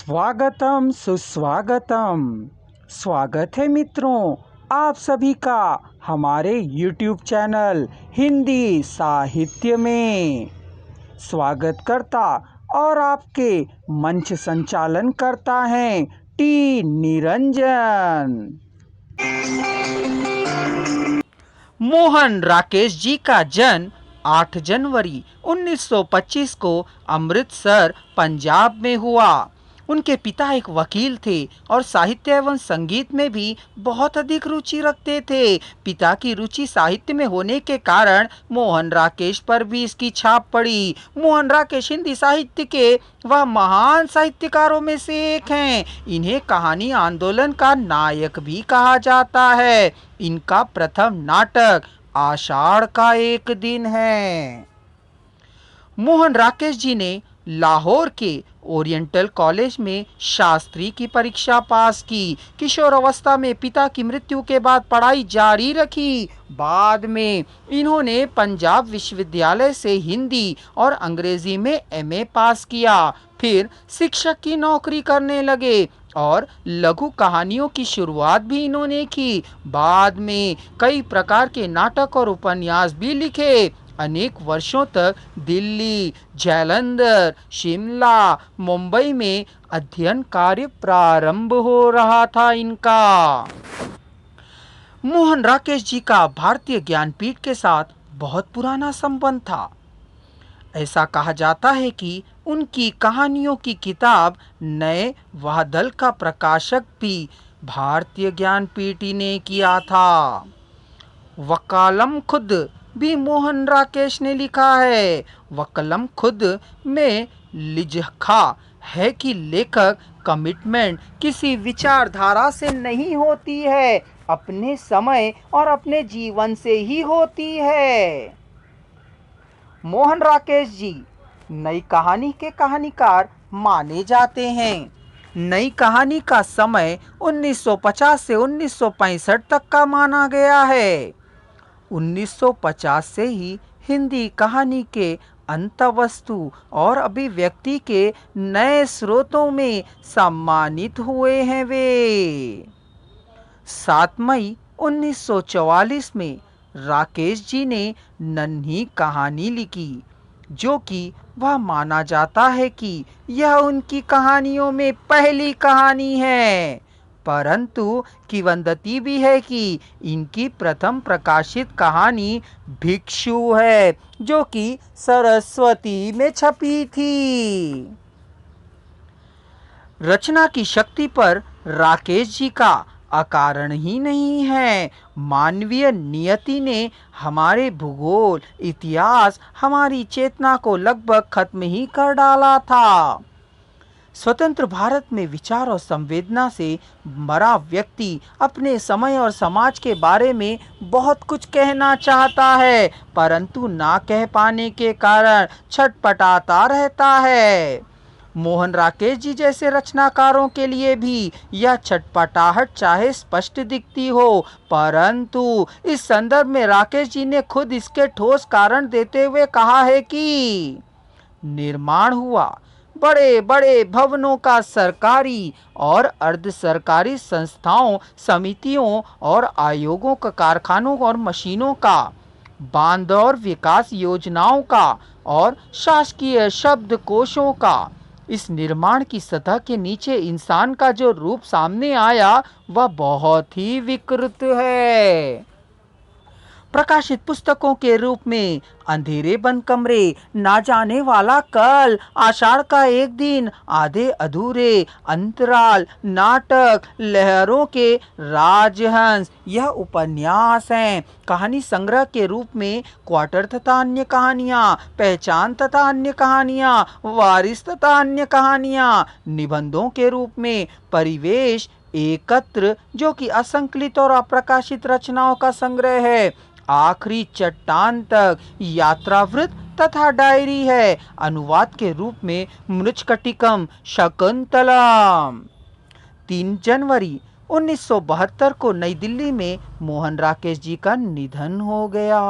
स्वागतम सुस्वागतम। स्वागत है मित्रों आप सभी का हमारे YouTube चैनल हिंदी साहित्य में। स्वागत करता और आपके मंच संचालन करता है टी निरंजन। मोहन राकेश जी का जन्म 8 जनवरी 1925 को अमृतसर पंजाब में हुआ। उनके पिता एक वकील थे और साहित्य एवं संगीत में भी बहुत अधिक रुचि रखते थे। पिता की रुचि साहित्य में होने के कारण मोहन राकेश पर भी इसकी छाप पड़ी। मोहन राकेश हिंदी साहित्य के वह महान साहित्यकारों में से एक हैं। इन्हें कहानी आंदोलन का नायक भी कहा जाता है। इनका प्रथम नाटक आषाढ़ का एक दिन है। मोहन राकेश जी ने लाहौर के ओरिएंटल कॉलेज में शास्त्री की परीक्षा पास की। किशोर अवस्था में पिता की मृत्यु के बाद पढ़ाई जारी रखी। बाद में इन्होंने पंजाब विश्वविद्यालय से हिंदी और अंग्रेजी में एमए पास किया। फिर शिक्षक की नौकरी करने लगे और लघु कहानियों की शुरुआत भी इन्होंने की। बाद में कई प्रकार के नाटक और उपन्यास भी लिखे। अनेक वर्षों तक दिल्ली, जालंधर, शिमला, मुंबई में अध्ययन कार्य प्रारंभ हो रहा था इनका। मोहन राकेश जी का भारतीय ज्ञानपीठ के साथ बहुत पुराना संबंध था। ऐसा कहा जाता है कि उनकी कहानियों की किताब नए वादल का प्रकाशक भी भारतीय ज्ञानपीठ ही ने किया था। वकालम खुद भी मोहन राकेश ने लिखा है। वकलम खुद में लिखा है कि लेखक कमिटमेंट किसी विचारधारा से नहीं होती है, अपने समय और अपने जीवन से ही होती है। मोहन राकेश जी नई कहानी के कहानीकार माने जाते हैं। नई कहानी का समय 1950 से 1965 तक का माना गया है। 1950 से ही हिंदी कहानी के अंतवस्तु और अभिव्यक्ति के नए स्रोतों में सम्मानित हुए हैं वे। 7 मई 1944 में राकेश जी ने नन्ही कहानी लिखी, जो कि वह माना जाता है कि यह उनकी कहानियों में पहली कहानी है। परंतु किंवदंती भी है कि इनकी प्रथम प्रकाशित कहानी भिक्षु है, जो कि सरस्वती में छपी थी। रचना की शक्ति पर राकेश जी का अकारण ही नहीं है। मानवीय नियति ने हमारे भूगोल, इतिहास, हमारी चेतना को लगभग खत्म ही कर डाला था। स्वतंत्र भारत में विचार और संवेदना से भरा व्यक्ति अपने समय और समाज के बारे में बहुत कुछ कहना चाहता है, परंतु ना कह पाने के कारण छटपटाता रहता है। मोहन राकेश जी जैसे रचनाकारों के लिए भी यह छटपटाहट चाहे स्पष्ट दिखती हो, परंतु इस संदर्भ में राकेश जी ने खुद इसके ठोस कारण देते हुए कहा है कि निर्माण हुआ बड़े बड़े भवनों का सरकारी और अर्ध सरकारी संस्थाओं, समितियों और आयोगों का, कारखानों और मशीनों का, बांध और विकास योजनाओं का और शासकीय शब्दकोशों का। इस निर्माण की सतह के नीचे इंसान का जो रूप सामने आया वह बहुत ही विकृत है। प्रकाशित पुस्तकों के रूप में अंधेरे बंद कमरे, ना जाने वाला कल, आषाढ़ का एक दिन, आधे अधूरे, अंतराल, नाटक, लहरों के राजहंस यह उपन्यास हैं। कहानी संग्रह के रूप में क्वार्टर तथा अन्य कहानियाँ, पहचान तथा अन्य कहानियाँ, वारिस तथा अन्य कहानियाँ, निबंधों के रूप में परिवेश एकत्र, जो कि असंकलित और अप्रकाशित रचनाओं का संग्रह है, आखिरी चट्टान तक, यात्रावृत्त तथा डायरी है, अनुवाद के रूप में मृच्छकटिकम, शकुंतलम। 3 जनवरी 1972 को नई दिल्ली में मोहन राकेश जी का निधन हो गया।